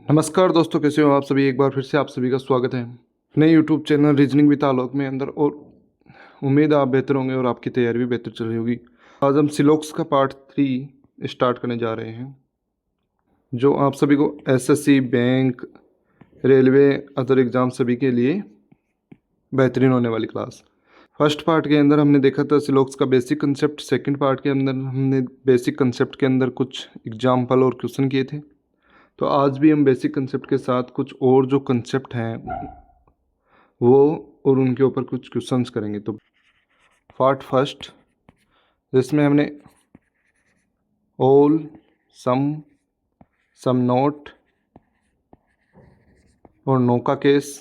नमस्कार दोस्तों, कैसे हो आप सभी। एक बार फिर से आप सभी का स्वागत है नए यूट्यूब चैनल रीजनिंग विद आलोक में अंदर। और उम्मीद है आप बेहतर होंगे और आपकी तैयारी भी बेहतर चल रही होगी। आज हम सिलोक्स का पार्ट 3 स्टार्ट करने जा रहे हैं, जो आप सभी को SSC, bank, railway, other exam सभी के लिए बेहतरीन होने वाली क्लास। फर्स्ट पार्ट के अंदर हमने देखा था सिलोक्स का बेसिक कंसेप्ट। सेकंड पार्ट के अंदर हमने बेसिक कंसेप्ट के अंदर कुछ एग्जाम्पल और क्वेश्चन किए थे। तो आज भी हम बेसिक कंसेप्ट के साथ कुछ और जो कंसेप्ट हैं वो और उनके ऊपर कुछ क्वेश्चंस करेंगे। तो पार्ट फर्स्ट, जिसमें हमने ऑल, सम नॉट और नो का केस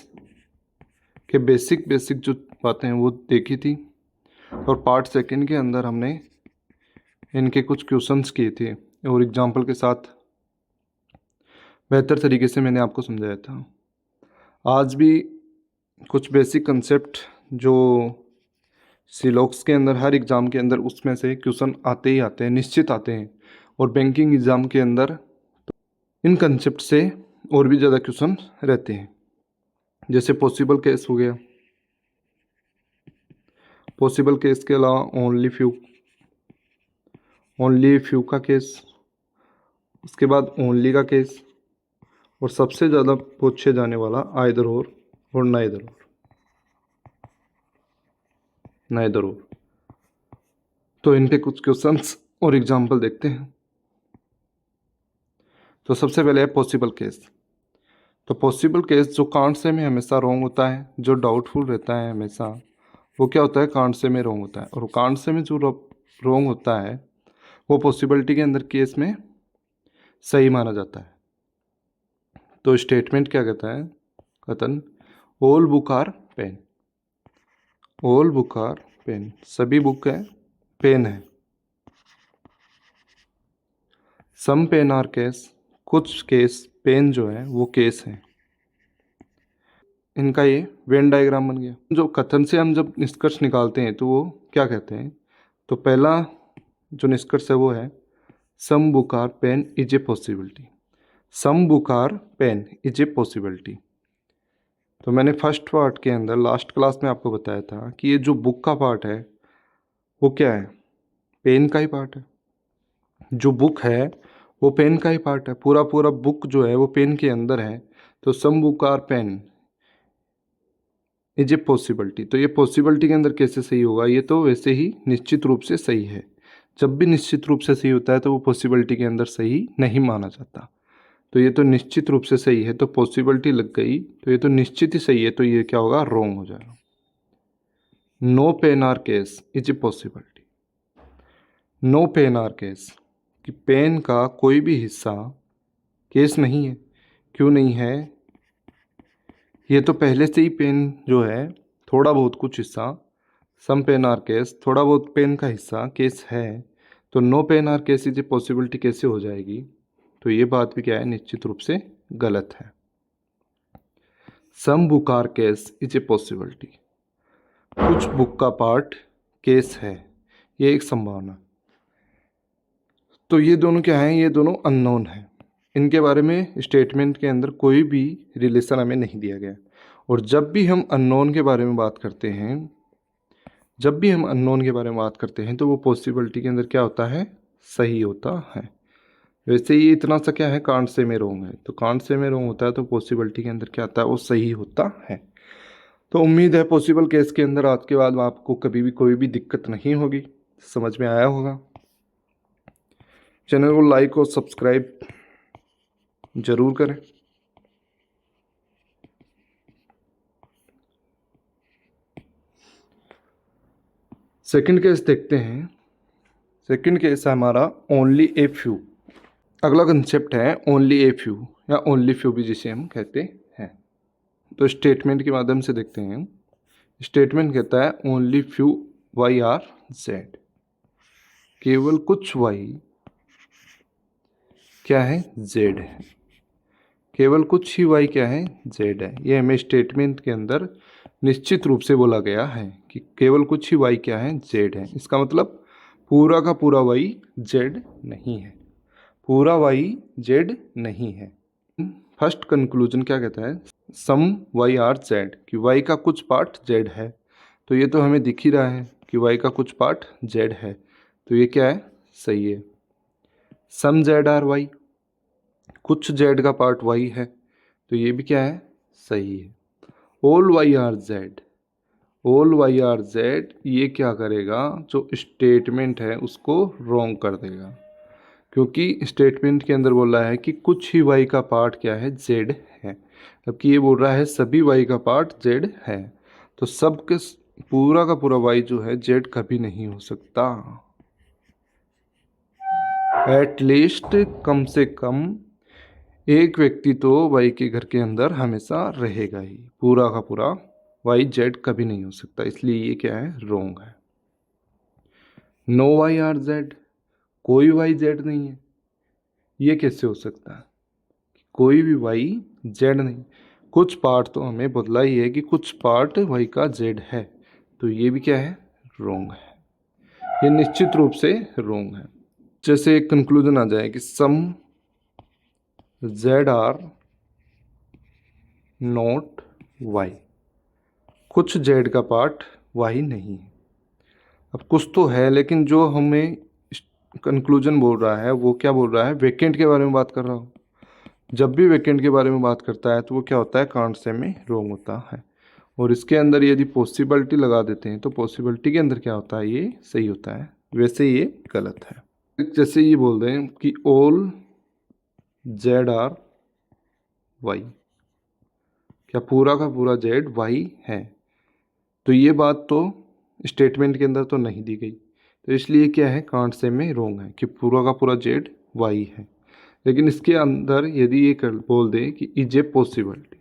के बेसिक जो बातें हैं वो देखी थी। और पार्ट सेकंड के अंदर हमने इनके कुछ क्वेश्चंस किए थे और एग्जाम्पल के साथ बेहतर तरीके से मैंने आपको समझाया था। आज भी कुछ बेसिक कंसेप्ट जो सिलोक्स के अंदर हर एग्ज़ाम के अंदर उसमें से क्वेश्चन आते ही आते हैं, निश्चित आते हैं। और बैंकिंग एग्ज़ाम के अंदर इन कंसेप्ट से और भी ज़्यादा क्वेश्चन रहते हैं। जैसे पॉसिबल केस हो गया, पॉसिबल केस के अलावा ओनली फ्यू का केस, उसके बाद ओनली का केस, और सबसे ज़्यादा पूछे जाने वाला आइदर और नाइदर और। तो इनके कुछ क्वेश्चंस और एग्जाम्पल देखते हैं। तो सबसे पहले है पॉसिबल केस। तो पॉसिबल केस जो कांट से में हमेशा रॉन्ग होता है, जो डाउटफुल रहता है हमेशा, वो क्या होता है, कांट से में रॉन्ग होता है। और कांट से में जो रॉन्ग होता है वो पॉसिबिलिटी के अंदर केस में सही माना जाता है। तो स्टेटमेंट क्या कहता है, कथन all book are pen, all book are pen, सभी बुक है पेन है। सम पेन आर केस, कुछ केस पेन जो है वो केस है। इनका ये वेन डायग्राम बन गया। जो कथन से हम जब निष्कर्ष निकालते हैं तो वो क्या कहते हैं, तो पहला जो निष्कर्ष है वो है some book are pen is a possibility. Some book are pen is a possibility. तो मैंने फर्स्ट पार्ट के अंदर लास्ट क्लास में आपको बताया था कि ये जो बुक का पार्ट है वो क्या है, पेन का ही पार्ट है। जो बुक है वो पेन का ही पार्ट है, पूरा बुक जो है वो पेन के अंदर है। तो some book are pen is a possibility. तो ये पॉसिबिलिटी के अंदर कैसे सही होगा, ये तो वैसे ही निश्चित रूप से सही है। जब भी निश्चित रूप से सही होता है तो वो पॉसिबिलिटी के अंदर सही नहीं माना जाता। तो ये तो निश्चित रूप से सही है, तो पॉसिबिलिटी लग गई, तो ये तो निश्चित ही सही है, तो ये क्या होगा, रॉन्ग हो जाएगा। No pen are case is a possibility. No pen are case, कि पेन का कोई भी हिस्सा केस नहीं है। क्यों नहीं है, ये तो पहले से ही पेन जो है थोड़ा बहुत कुछ हिस्सा, सम पेन आर केस, थोड़ा बहुत पेन का हिस्सा केस है। तो no pen are case is a possibility कैसे हो जाएगी, तो ये बात भी क्या है, निश्चित रूप से गलत है। Some book are case is a possibility, कुछ बुक का पार्ट केस है, ये एक संभावना। तो ये दोनों क्या हैं, ये दोनों अननोन है। इनके बारे में स्टेटमेंट के अंदर कोई भी रिलेशन हमें नहीं दिया गया। और जब भी हम अननोन के बारे में बात करते हैं, जब भी हम अननोन के बारे में बात करते हैं तो वो पॉसिबिलिटी के अंदर क्या होता है, सही होता है। वैसे ये इतना सा क्या है, कांट से में रोंग है, तो कांट से में रोंग होता है तो पॉसिबिलिटी के अंदर क्या आता है, वो सही होता है। तो उम्मीद है पॉसिबल केस के अंदर आज के बाद आपको कभी भी कोई भी दिक्कत नहीं होगी, समझ में आया होगा। चैनल को लाइक और सब्सक्राइब जरूर करें। सेकंड केस देखते हैं। सेकंड केस है हमारा ओनली ए फ्यू। अगला कंसेप्ट है ओनली ए फ्यू या ओनली फ्यू भी जिसे हम कहते हैं। तो स्टेटमेंट के माध्यम से देखते हैं। स्टेटमेंट कहता है only few Y are Z, केवल कुछ वाई क्या है, जेड है। केवल कुछ ही वाई क्या है, जेड है। ये हमें स्टेटमेंट के अंदर निश्चित रूप से बोला गया है कि केवल कुछ ही वाई क्या है, जेड है। इसका मतलब पूरा का पूरा वाई जेड नहीं है, पूरा वाई जेड नहीं है। फर्स्ट कंक्लूजन क्या कहता है, सम वाई आर जेड, कि वाई का कुछ पार्ट जेड है। तो ये तो हमें दिख ही रहा है कि वाई का कुछ पार्ट जेड है, तो ये क्या है, सही है। सम जेड आर वाई, कुछ जेड का पार्ट वाई है, तो ये भी क्या है, सही है। All Y are Z, all Y are Z, ये क्या करेगा, जो स्टेटमेंट है उसको रॉन्ग कर देगा, क्योंकि स्टेटमेंट के अंदर बोल रहा है कि कुछ ही वाई का पार्ट क्या है, जेड है, जबकि ये बोल रहा है सभी वाई का पार्ट जेड है। तो सब के पूरा का पूरा वाई जो है जेड कभी नहीं हो सकता। एटलीस्ट कम से कम एक व्यक्ति तो वाई के घर के अंदर हमेशा रहेगा ही, पूरा का पूरा वाई जेड कभी नहीं हो सकता, इसलिए ये क्या है, रॉन्ग है। नो वाई आर जेड, कोई वाई जेड नहीं है, ये कैसे हो सकता है, कोई भी वाई जेड नहीं। कुछ पार्ट तो हमें बदला ही है कि कुछ पार्ट वाई का जेड है, तो ये भी क्या है, रॉन्ग है, ये निश्चित रूप से रॉन्ग है। जैसे एक कंक्लूजन आ जाए कि सम जेड आर नॉट वाई, कुछ जेड का पार्ट वाई नहीं है। अब कुछ तो है, लेकिन जो हमें कंक्लूजन बोल रहा है वो क्या बोल रहा है, वेकेंट के बारे में बात कर रहा हूँ। जब भी वेकेंट के बारे में बात करता है तो वो क्या होता है, कांट से में रॉन्ग होता है। और इसके अंदर यदि पॉसिबिलिटी लगा देते हैं तो पॉसिबिलिटी के अंदर क्या होता है, ये सही होता है, वैसे ये गलत है। जैसे ये बोल रहे हैं कि ऑल जेड आर वाई, क्या पूरा का पूरा जेड वाई है, तो ये बात तो स्टेटमेंट के अंदर तो नहीं दी गई, तो इसलिए क्या है, कांट से में रॉन्ग है कि पूरा का पूरा जेड वाई है। लेकिन इसके अंदर यदि ये बोल दे कि इज ए पॉसिबिलिटी,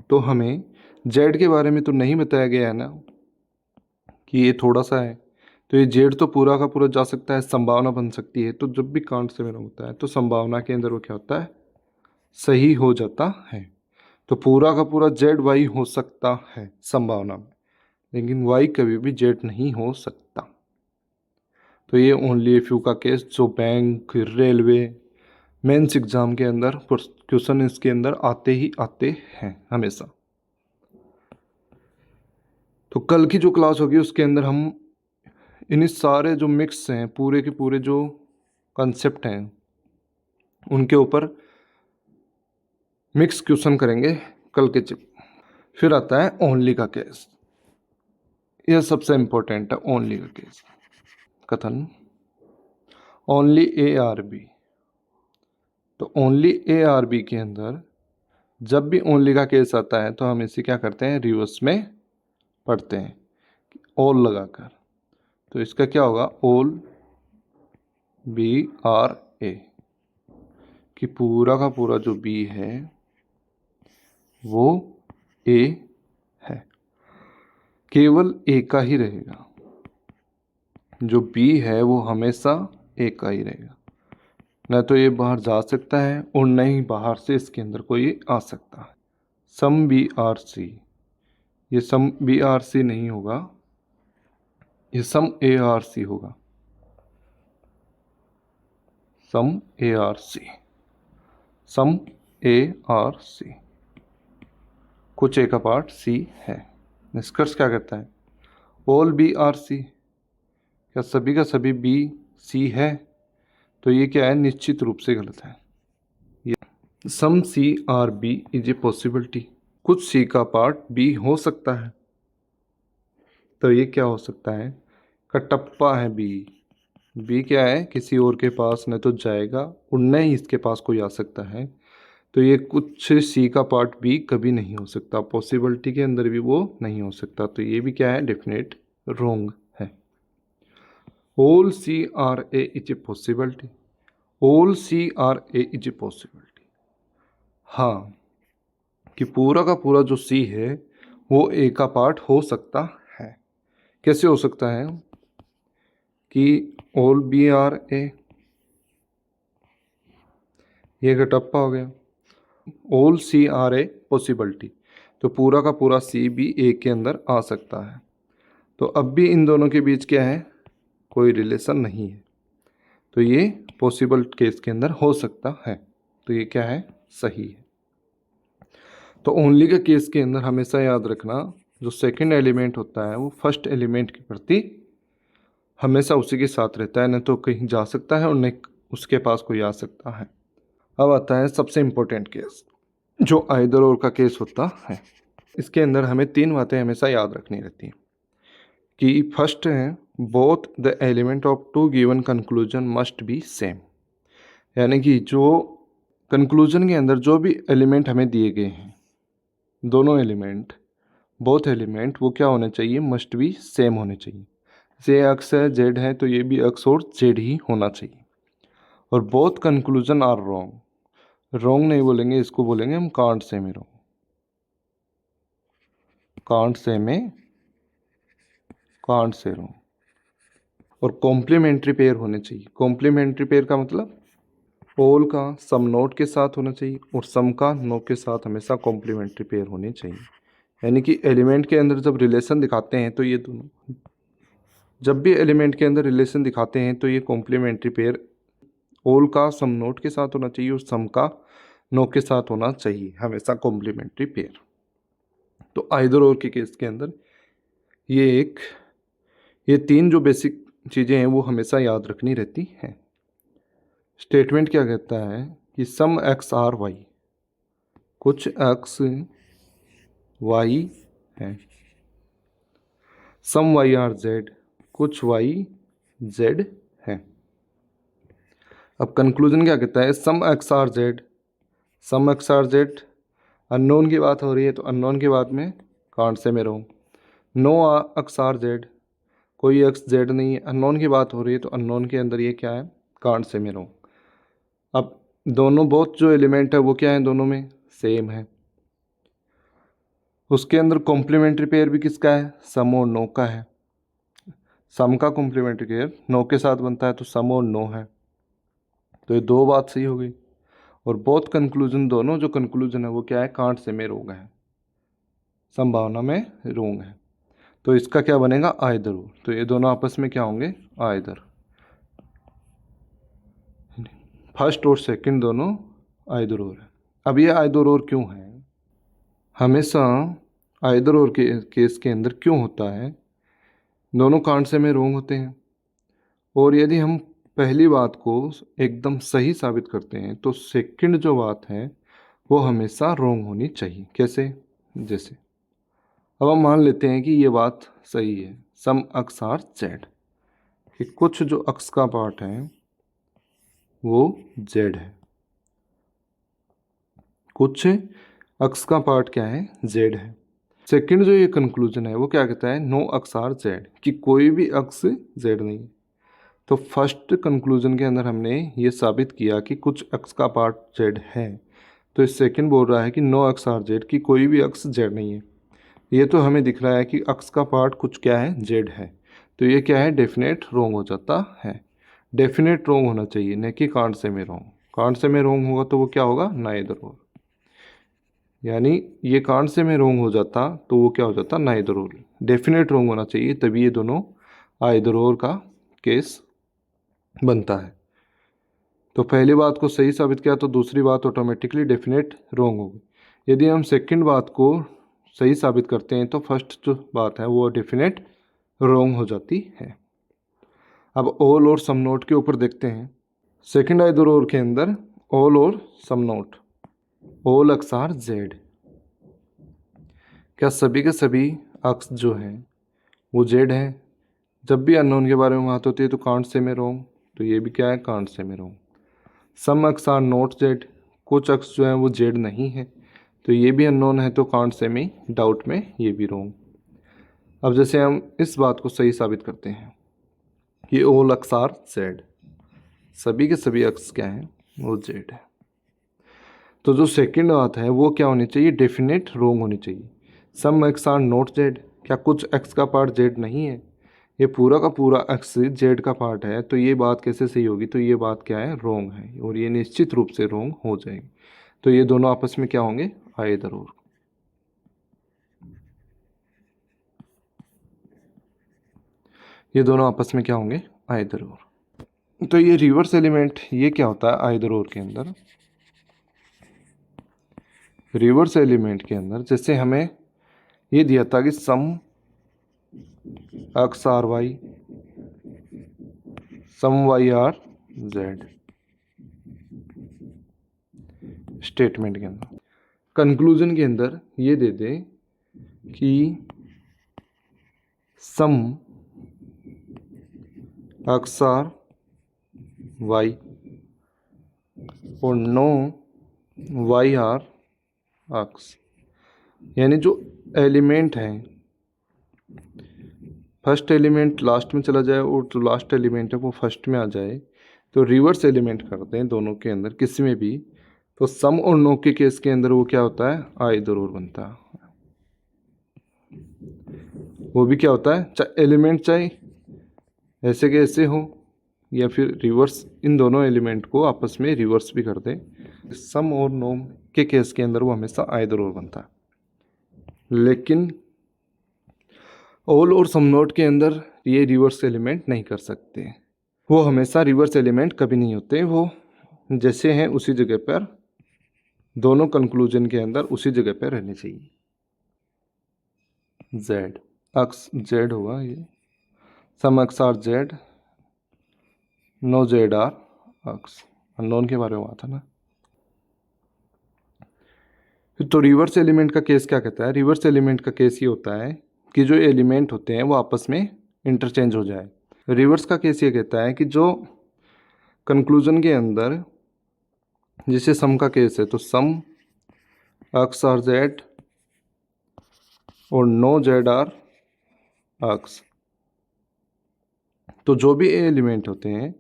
तो हमें जेड के बारे में तो नहीं बताया गया है ना कि ये थोड़ा सा है, तो ये जेड तो पूरा का पूरा जा सकता है, संभावना बन सकती है। तो जब भी कांट से में होता है तो संभावना के अंदर वो क्या होता है, सही हो जाता है। तो पूरा का पूरा जेड वाई हो सकता है संभावना में, लेकिन वाई कभी भी जेड नहीं हो सकता। तो ये ओनली फ्यू का केस जो बैंक, रेलवे, मेंस एग्जाम के अंदर क्वेश्चन इसके अंदर आते ही आते हैं हमेशा। तो कल की जो क्लास होगी उसके अंदर हम इन सारे जो मिक्स हैं, पूरे के पूरे जो कंसेप्ट हैं उनके ऊपर मिक्स क्वेश्चन करेंगे कल के चिप। फिर आता है ओनली का केस, यह सबसे इंपॉर्टेंट है, ओनली का केस। कथन ओनली ए आर बी, तो ओनली ए आर बी के अंदर जब भी ओनली का केस आता है तो हम इसे क्या करते हैं, रिवर्स में पढ़ते हैं, ऑल लगाकर। तो इसका क्या होगा, ऑल बी आर ए, कि पूरा का पूरा जो बी है वो ए है, केवल ए का ही रहेगा, जो बी है वो हमेशा ए का ही रहेगा, न तो ये बाहर जा सकता है और न ही बाहर से इसके अंदर कोई आ सकता है। सम बी आर सी, ये सम बी आर सी नहीं होगा, ये सम ए आर सी होगा, सम A R C, some A R C, कुछ ए का पार्ट सी है। निष्कर्ष क्या कहता है, ऑल बी आर सी, क्या सभी का सभी बी सी है, तो ये क्या है, निश्चित रूप से गलत है। ये some C are B is a possibility, कुछ सी का पार्ट बी हो सकता है, तो ये क्या हो सकता है, कटप्पा है बी, बी क्या है, किसी और के पास न तो जाएगा और न ही इसके पास कोई आ सकता है, तो ये कुछ सी का पार्ट बी कभी नहीं हो सकता, पॉसिबिलिटी के अंदर भी वो नहीं हो सकता, तो ये भी क्या है, डेफिनेट रॉन्ग है। All C are A is a possibility, all C are A is a possibility, हाँ, कि पूरा का पूरा जो सी है वो ए का पार्ट हो सकता है। कैसे हो सकता है, कि ऑल बी आर ए, ये घटप्पा हो गया, all C are A possibility, तो पूरा का पूरा सी भी ए के अंदर आ सकता है। तो अब भी इन दोनों के बीच क्या है, कोई रिलेशन नहीं है, तो ये पॉसिबल केस के अंदर हो सकता है। तो ये क्या है, सही है। तो ओनली के केस के अंदर हमेशा याद रखना, जो सेकंड एलिमेंट होता है वो फर्स्ट एलिमेंट के प्रति हमेशा उसी के साथ रहता है, न तो कहीं जा सकता है और न उसके पास कोई आ सकता है। अब आता है सबसे इम्पोर्टेंट केस, जो आइदर और का केस होता है। इसके अंदर हमें 3 बातें हमेशा याद रखनी रहती हैं कि फर्स्ट है, both the element of two given conclusion must be same. यानी कि जो कंक्लूजन के अंदर जो भी एलिमेंट हमें दिए गए हैं, दोनों एलिमेंट, बोथ एलिमेंट, वो क्या होने चाहिए, मस्ट बी सेम होने चाहिए। जे अक्स है, जेड है, तो ये भी अक्स और जेड ही होना चाहिए। और both conclusion are wrong, wrong नहीं बोलेंगे, इसको बोलेंगे हम कांट से में रॉन्ग, कांट से में, कांट से रॉन्ग। और कॉम्प्लीमेंट्री पेयर होने चाहिए। कॉम्प्लीमेंट्री पेयर का मतलब ऑल का सम नोट के साथ होना चाहिए और सम का नो के साथ हमेशा कॉम्प्लीमेंट्री पेयर होनी चाहिए। यानी कि एलिमेंट के अंदर जब रिलेशन दिखाते हैं तो ये दोनों, जब भी एलिमेंट के अंदर रिलेशन दिखाते हैं तो ये कॉम्प्लीमेंट्री पेयर ऑल का सम नोट के साथ होना चाहिए और सम का नो के साथ होना चाहिए, हमेशा कॉम्प्लीमेंट्री पेयर। तो आइदर और के केस के अंदर ये 3 जो बेसिक चीज़ें हैं वो हमेशा याद रखनी रहती हैं। स्टेटमेंट क्या कहता है कि सम एक्स आर वाई, कुछ एक्स वाई है। सम वाई आर जेड, कुछ वाई जेड है। अब कंक्लूजन क्या कहता है, सम X are Z, some X are Z, unknown की बात हो रही है तो अननोन की बात में कांट से में रहूँ। नो एक्स आर जेड, कोई एक्स जेड नहीं है, अननोन की बात हो रही है तो अननोन के अंदर ये क्या है, कांट से में रहूँ। अब दोनों बोथ जो एलिमेंट है वो क्या है, दोनों में सेम है। उसके अंदर कॉम्प्लीमेंट्री पेयर भी किसका है, सम और नो का है। सम का कॉम्प्लीमेंट्री पेयर नो के साथ बनता है तो सम और नो है। तो ये 2 बात सही हो गई। और बोथ कंक्लूजन, दोनों जो कंक्लूजन है वो क्या है, कांट से में रोंग है, संभावना में रोंग है। तो इसका क्या बनेगा, आइदर और। तो ये दोनों आपस में क्या होंगे, आइदर। फर्स्ट और सेकंड दोनों आइदर और है। अब ये आइदर और क्यों है, हमेशा आइदर और के केस के अंदर क्यों होता है, दोनों कांट से में रोंग होते हैं। और यदि हम पहली बात को एकदम सही साबित करते हैं तो सेकंड जो बात है वो हमेशा रोंग होनी चाहिए। कैसे, जैसे अब हम मान लेते हैं कि ये बात सही है, सम अक्स आर जेड, कि कुछ जो अक्स का पार्ट है वो जेड है, कुछ अक्स का पार्ट क्या है, जेड है। सेकंड जो ये कंक्लूजन है वो क्या कहता है, नो अक्स आर जेड, कि कोई भी अक्स जेड नहीं। तो फर्स्ट कंक्लूजन के अंदर हमने ये साबित किया कि कुछ अक्स का पार्ट जेड है, तो इस सेकंड बोल रहा है कि नो अक्स आर जेड, कि कोई भी अक्स जेड नहीं है। ये तो हमें दिख रहा है कि अक्स का पार्ट कुछ क्या है, जेड है। तो ये क्या है, डेफिनेट रोंग हो जाता है। डेफिनेट रोंग होना चाहिए, न कि कांट से में रोंग। कांट से में रोंग होगा तो वो क्या होगा, नाइदर और। यानी ये कांट से में रोंग हो जाता तो वो क्या हो जाता, नाइदर और। डेफिनेट रोंग होना चाहिए, तभी ये दोनों आइदर और का केस बनता है। तो पहली बात को सही साबित किया तो दूसरी बात ऑटोमेटिकली डेफिनेट रोंग होगी। यदि हम सेकंड बात को सही साबित करते हैं तो फर्स्ट जो बात है वो डेफिनेट रोंग हो जाती है। अब ऑल और सम नोट के ऊपर देखते हैं। सेकंड आइदर और के अंदर ऑल और सम note, all X are Z, क्या सभी के सभी अक्स जो हैं वो जेड है। जब भी अननोन के बारे में बात होती है तो कांट से में रोंग, तो ये भी क्या है, कांट से में रोंग। सम अक्स आर नॉट जेड, कुछ अक्स जो हैं वो जेड नहीं है, तो ये भी अननोन है, तो कांट से में, डाउट में, ये भी रोंग। अब जैसे हम इस बात को सही साबित करते हैं कि ऑल अक्स आर जेड, सभी के सभी अक्स क्या हैं, वो जेड है। तो जो सेकंड बात है वो क्या होनी चाहिए, डेफिनेट रोंग होनी चाहिए। सम एक्स आर नॉट जेड, क्या कुछ एक्स का पार्ट जेड नहीं है, ये पूरा का पूरा एक्स जेड का पार्ट है, तो ये बात कैसे सही होगी, तो ये बात क्या है, रोंग है, और ये निश्चित रूप से रोंग हो जाएगी। तो ये दोनों आपस में क्या होंगे, आइदर और। ये दोनों आपस में क्या होंगे, आइदर और। तो ये रिवर्स एलिमेंट ये क्या होता है आइदर और के अंदर, रिवर्स एलिमेंट के अंदर जैसे हमें ये दिया था कि सम X R Y, some Y are Z, statement के अंदर कंक्लूजन के अंदर ये दे दे कि सम एक्स आर वाई और नो वाई आर एक्स, यानी जो एलिमेंट है फर्स्ट एलिमेंट लास्ट में चला जाए और जो लास्ट एलिमेंट है वो फर्स्ट में आ जाए, तो रिवर्स एलिमेंट करते हैं दोनों के अंदर किसी में भी, तो सम और नो के केस के अंदर वो क्या होता है आइदर और बनता है। वो भी क्या होता है चाहे एलिमेंट चाहे ऐसे के ऐसे हो या फिर रिवर्स, इन दोनों एलिमेंट को आपस में रिवर्स भी कर दे, सम और नो के केस के अंदर वो हमेशा आइदर और बनता है। लेकिन ऑल और सम नोट के अंदर ये रिवर्स एलिमेंट नहीं कर सकते, वो हमेशा रिवर्स एलिमेंट कभी नहीं होते, वो जैसे हैं उसी जगह पर दोनों कंक्लूजन के अंदर उसी जगह पर रहने चाहिए। जेड एक्स जेड होगा ये, some X are Z, no Z are X, unknown के बारे में हुआ था ना। तो रिवर्स एलिमेंट का केस क्या कहता है, रिवर्स एलिमेंट का केस ये होता है कि जो एलिमेंट होते हैं वो आपस में इंटरचेंज हो जाए। रिवर्स का केस ये कहता है कि जो कंक्लूजन के अंदर जैसे सम का केस है तो सम एक्स आर जेड और नो जेड आर एक्स, तो जो भी एलिमेंट होते हैं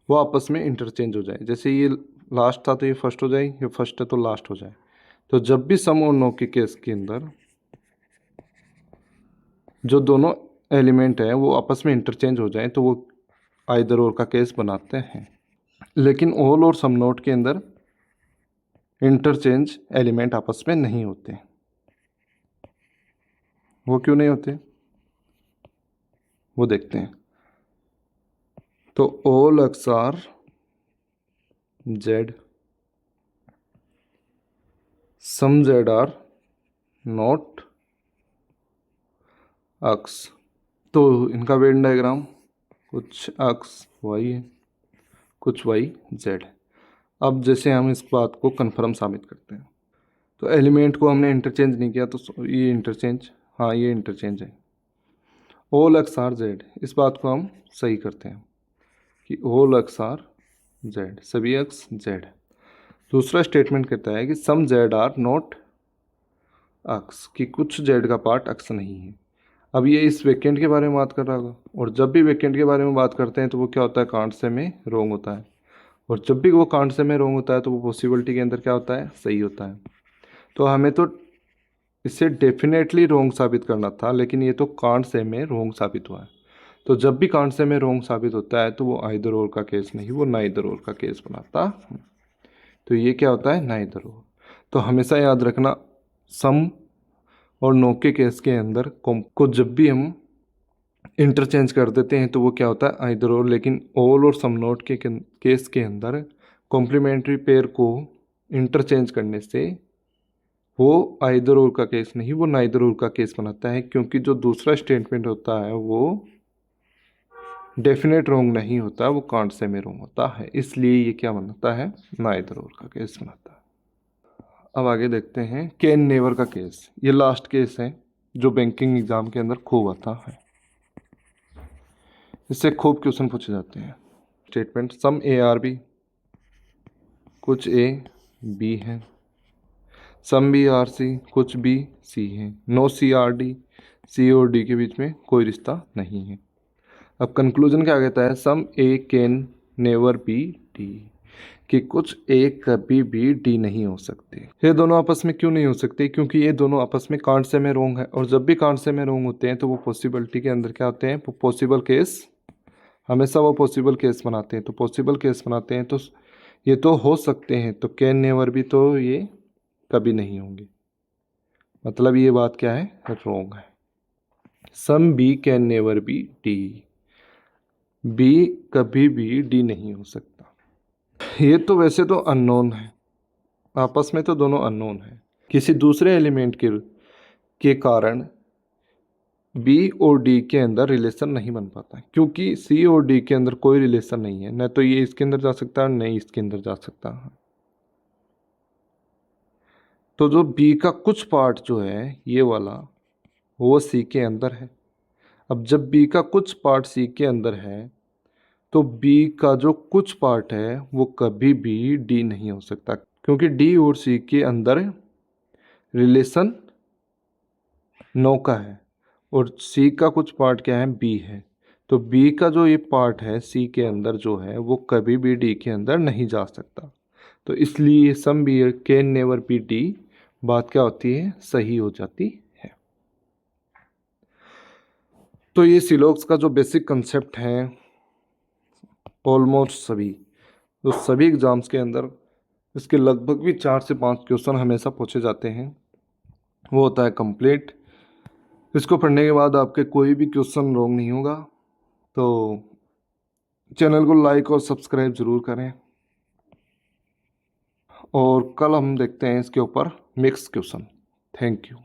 वो आपस में इंटरचेंज हो जाए, जैसे ये लास्ट था तो ये फर्स्ट हो जाए, ये फर्स्ट है तो लास्ट हो जाए। तो जब भी सम और नो के केस के अंदर जो दोनों एलिमेंट हैं वो आपस में इंटरचेंज हो जाए तो वो आइदर और का केस बनाते हैं। लेकिन ऑल और सम नोट के अंदर इंटरचेंज एलिमेंट आपस में नहीं होते। वो क्यों नहीं होते वो देखते हैं। तो all X are Z, some Z are not X, तो इनका वेन डायग्राम कुछ एक्स वाई है कुछ वाई जेड है। अब जैसे हम इस बात को कन्फर्म साबित करते हैं, तो एलिमेंट को हमने इंटरचेंज नहीं किया तो ये इंटरचेंज, हाँ ये इंटरचेंज है। ऑल एक्स आर जेड, इस बात को हम सही करते हैं कि ऑल एक्स आर जेड, सभी एक्स जेड। दूसरा स्टेटमेंट कहता है कि सम जेड आर नॉट एक्स, कि कुछ जेड का पार्ट एक्स नहीं है। अब ये इस वेकेंट के बारे में बात कर रहा होगा, और जब भी वेकेंट के बारे में बात करते हैं तो वो क्या होता है कांट से में रोंग होता है, और जब भी वो कांट से में रोंग होता है तो वो पॉसिबिलिटी के अंदर क्या होता है सही होता है। तो हमें तो इसे डेफिनेटली रोंग साबित करना था, लेकिन ये तो कांट से में रोंग साबित हुआ है। तो जब भी कांट से में रोंग साबित होता है तो वो आइदर और का केस नहीं, वो नाइदर और का केस बनाता। तो ये क्या होता है नाइदर और। तो हमेशा याद रखना सम और नो के केस के अंदर को जब भी हम इंटरचेंज कर देते हैं तो वो क्या होता है आइदर और, लेकिन ऑल और सम नोट के केस के अंदर कॉम्प्लीमेंट्री पेयर को इंटरचेंज करने से वो आइदर और का केस नहीं, वो नाइदर और का केस बनाता है, क्योंकि जो दूसरा स्टेटमेंट होता है वो डेफिनेट रोंग नहीं होता, वो कांट से में रोंग होता है, इसलिए ये क्या बनाता है नाइदर और का केस बनाता है। अब आगे देखते हैं कैन नेवर का केस। ये लास्ट केस है जो बैंकिंग एग्जाम के अंदर खूब आता है, इससे खूब क्वेश्चन पूछे जाते हैं। Statement some A are B, कुछ ए बी है, सम बी आर सी, कुछ बी सी है, नो सी आर डी, सी और डी के बीच में कोई रिश्ता नहीं है। अब कंक्लूजन क्या कहता है, सम ए कैन नेवर बी डी, कि कुछ ए कभी भी डी नहीं हो सकते। ये दोनों आपस में क्यों नहीं हो सकते, क्योंकि ये दोनों आपस में कांट से में रोंग है, और जब भी कांट से में रोंग होते हैं तो वो पॉसिबिलिटी के अंदर क्या होते हैं पॉसिबल केस, हमेशा वो पॉसिबल केस बनाते हैं। तो पॉसिबल केस बनाते हैं तो ये तो हो सकते हैं, तो कैन नेवर भी तो ये कभी नहीं होंगे, मतलब ये बात क्या है रोंग है। Some B can never be D, B कभी भी डी नहीं हो सकता। ये तो वैसे तो अननोन है, आपस में तो दोनों अननोन है। किसी दूसरे एलिमेंट के कारण बी और डी के अंदर रिलेशन नहीं बन पाता, क्योंकि सी और डी के अंदर कोई रिलेशन नहीं है, न तो ये इसके अंदर जा सकता है न ही इसके अंदर जा सकता है। तो जो बी का कुछ पार्ट जो है ये वाला, वो सी के अंदर है। अब जब बी का कुछ पार्ट सी के अंदर है तो बी का जो कुछ पार्ट है वो कभी भी डी नहीं हो सकता, क्योंकि डी और सी के अंदर रिलेशन नो का है और सी का कुछ पार्ट क्या है, बी है। तो बी का जो ये पार्ट है सी के अंदर जो है वो कभी भी डी के अंदर नहीं जा सकता। तो इसलिए some B can never be D बात क्या होती है, सही हो जाती है। तो ये सिलॉक्स का जो बेसिक कंसेप्ट है ऑलमोस्ट सभी एग्जाम्स के अंदर इसके लगभग भी 4 से 5 क्वेश्चन हमेशा पूछे जाते हैं, वो होता है कंप्लीट। इसको पढ़ने के बाद आपके कोई भी क्वेश्चन रॉन्ग नहीं होगा। तो चैनल को लाइक और सब्सक्राइब ज़रूर करें, और कल हम देखते हैं इसके ऊपर मिक्स क्वेश्चन। Thank you.